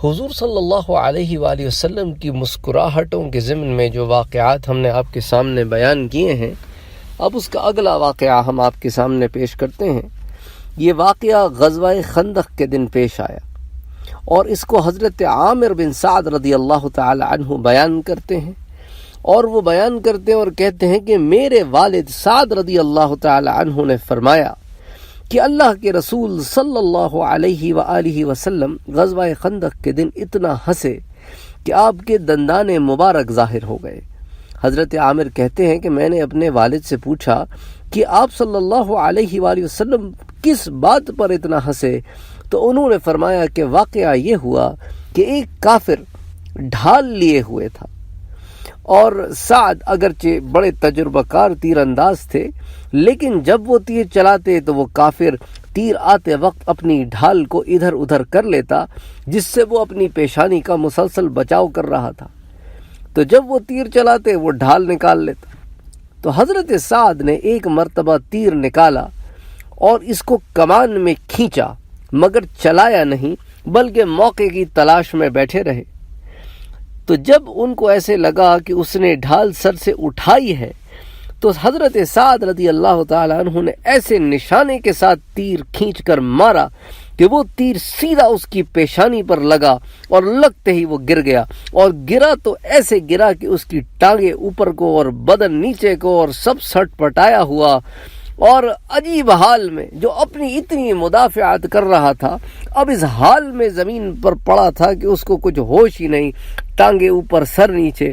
حضور صلی اللہ علیہ وآلہ وسلم کی مسکراہٹوں کے ضمن میں جو واقعات ہم نے آپ کے سامنے بیان کیے ہیں، اب اس کا اگلا واقعہ ہم آپ کے سامنے پیش کرتے ہیں۔ یہ واقعہ غزوہ خندق کے دن پیش آیا، اور اس کو حضرت عامر بن سعد رضی اللہ تعالی عنہ بیان کرتے ہیں، اور وہ بیان کرتے ہیں اور کہتے ہیں کہ میرے والد سعد رضی اللہ تعالی عنہ نے فرمایا کہ اللہ کے رسول صلی اللہ علیہ وآلہ وسلم غزوہ خندق کے دن اتنا ہنسے کہ آپ کے دندان مبارک ظاہر ہو گئے۔ حضرت عامر کہتے ہیں کہ میں نے اپنے والد سے پوچھا کہ آپ صلی اللہ علیہ وآلہ وسلم کس بات پر اتنا ہنسے، تو انہوں نے فرمایا کہ واقعہ یہ ہوا کہ ایک کافر ڈھال لیے ہوئے تھا، اور سعد اگرچہ بڑے تجربہ کار تیر انداز تھے، لیکن جب وہ تیر چلاتے تو وہ کافر تیر آتے وقت اپنی ڈھال کو ادھر ادھر کر لیتا، جس سے وہ اپنی پیشانی کا مسلسل بچاؤ کر رہا تھا۔ تو جب وہ تیر چلاتے وہ ڈھال نکال لیتا۔ تو حضرت سعد نے ایک مرتبہ تیر نکالا اور اس کو کمان میں کھینچا، مگر چلایا نہیں، بلکہ موقع کی تلاش میں بیٹھے رہے۔ تو جب ان کو ایسے لگا کہ اس نے ڈھال سر سے اٹھائی ہے، تو حضرت سعد رضی اللہ تعالی عنہ نے ایسے نشانے کے ساتھ تیر کھینچ کر مارا کہ وہ تیر سیدھا اس کی پیشانی پر لگا، اور لگتے ہی وہ گر گیا، اور گرا تو ایسے گرا کہ اس کی ٹانگیں اوپر کو اور بدن نیچے کو اور سب سٹ پٹایا ہوا، اور عجیب حال میں جو اپنی اتنی مدافعات کر رہا تھا، اب اس حال میں زمین پر پڑا تھا کہ اس کو کچھ ہوش ہی نہیں، ٹانگیں اوپر سر نیچے۔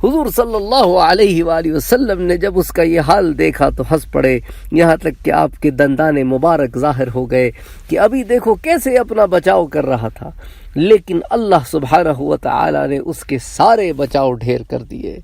حضور صلی اللہ علیہ وآلہ وسلم نے جب اس کا یہ حال دیکھا تو ہنس پڑے، یہاں تک کہ آپ کے دندان مبارک ظاہر ہو گئے کہ ابھی دیکھو کیسے اپنا بچاؤ کر رہا تھا، لیکن اللہ سبحانہ و تعالی نے اس کے سارے بچاؤ ڈھیر کر دیے۔